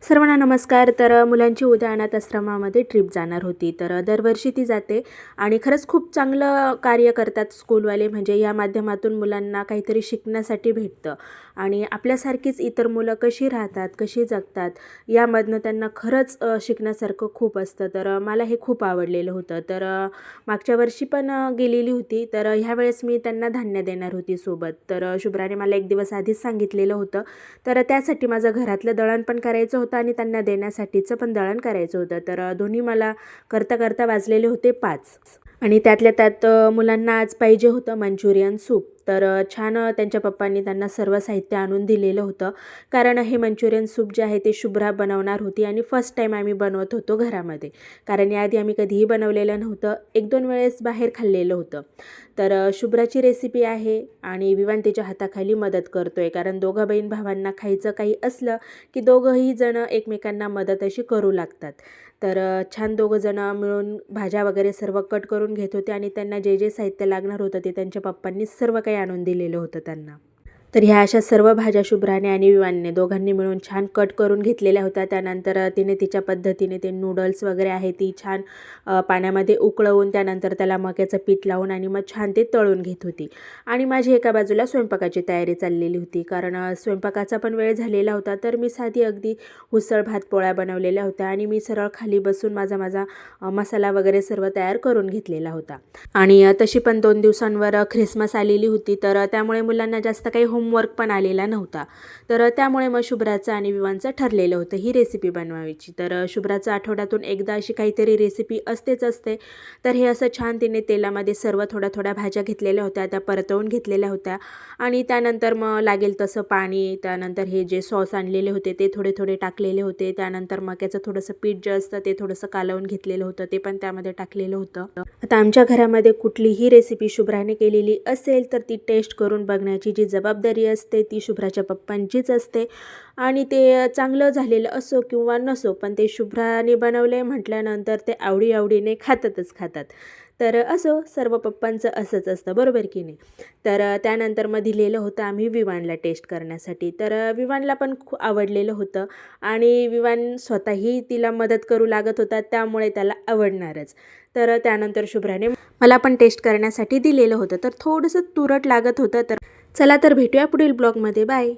सर्वांना नमस्कार. मुलांची उद्या अनाथ आश्रमामध्ये ट्रिप जाणार होती. दरवर्षी ती जाते आणि खरंच खूप चांगलं कार्य करतात स्कूलवाले. म्हणजे या माध्यमातून मुलांना काहीतरी शिकण्यासाठी भेटतं आणि आपल्यासारखीच इतर मुलं कशी राहतात, कशी जगतात यामधनं त्यांना खरंच शिकण्यासारखं खूप असतं. मला हे खूप आवडलेलं होतं. मागच्या वर्षी पण गेलेली होती. ह्यावेळेस मी त्यांना धान्य देणार होती सोबत. शुभ्राने मला एक दिवस आधीच सांगितलेलं होतं. त्यासाठी माझं घरातलं दळण पण करायचं होतं आणि त्यांना देण्यासाठीचं पण दळण करायचं होतं. दोन्ही मला करता करता वाजलेले होते 5 आणि त्यातल्या त्यात मुलांना आज पाहिजे होतं मंचुरियन सूप. छान त्यांच्या पप्पांनी त्यांना सर्व साहित्य आणून दिलेलं होतं. कारण हे मंचुरियन सूप जे आहे ते शुभ्रा बनवणार होती आणि फर्स्ट टाईम आम्ही बनवत होतो घरामध्ये. कारण याआधी आम्ही कधीही बनवलेलं नव्हतं. 1-2 वेळेस बाहेर खाल्लेलं होतं. शुभ्राची रेसिपी आहे आणि विवान तिच्या हाताखाली मदत करतो आहे. कारण दोघं बहीण भावांना खायचं काही असलं की दोघंही जण एकमेकांना मदत अशी करू लागतात. छान दोघं जण मिळून भाज्या वगैरे सर्व कट करून घेत होते आणि त्यांना जे जे साहित्य लागणार होतं ते त्यांच्या पप्पांनी सर्व काही आणून दिलेलं होतं त्यांना. ह्या अशा सर्व भाज्या शुभ्राने आणि विवानने दोघांनी मिळून छान कट करून घेतलेल्या होत्या. त्यानंतर तिने तिच्या पद्धतीने ते नूडल्स वगैरे आहे ती छान पाण्यामध्ये उकळवून त्यानंतर त्याला मक्याचं पीठ लावून आणि मग छान ते तळून घेत होती. आणि माझी एका बाजूला स्वयंपाकाची तयारी चाललेली होती. कारण स्वयंपाकाचा पण वेळ झालेला होता. मी साधी अगदी उसळ भात पोळ्या बनवलेल्या होत्या आणि मी सरळ खाली बसून माझा मसाला वगैरे सर्व तयार करून घेतलेला होता. आणि तशी पण 2 दिवसांवर ख्रिसमस आलेली होती. त्यामुळे मुलांना जास्त काही होमवर्क पण आलेला नव्हता. त्यामुळे मग शुभ्राचं आणि विवानचं ठरलेलं होतं ही रेसिपी बनवायची. शुभ्राचं आठवड्यातून एकदा अशी काहीतरी रेसिपी असतेच असते. हे असं छान तिने तेलामध्ये सर्व थोड्या भाज्या घेतलेल्या होत्या, त्या परतवून घेतलेल्या होत्या आणि त्यानंतर मग लागेल तसं पाणी, त्यानंतर हे जे सॉस आणलेले होते ते थोडे टाकलेले होते. त्यानंतर मक्याचं थोडंसं पीठ जे असतं ते थोडंसं कालवून घेतलेलं होतं, ते पण त्यामध्ये टाकलेलं होतं. आता आमच्या घरामध्ये कुठलीही रेसिपी शुभ्राने केलेली असेल तर ती टेस्ट करून बघण्याची जी जबाबदारी असते ती शुभ्राच्या पप्पांचीच असते. आणि ते चांगलं झालेलं असो किंवा नसो, पण ते शुभ्राने बनवले म्हटल्यानंतर ते आवडीने खातात. असो, सर्व पप्पांचं असंच असतं, बरोबर की नाही. त्यानंतर मग दिलेलं होतं आम्ही विवानला टेस्ट करण्यासाठी. विवानला पण खूप आवडलेलं होतं आणि विवान स्वतःही तिला मदत करू लागत होता, त्यामुळे त्याला आवडणारच. त्यानंतर शुभ्राने मला पण टेस्ट करण्यासाठी दिलेलं होतं. थोडंसं तुरट लागत होतं. चला भेटूया पुढील ब्लॉगमध्ये. बाय.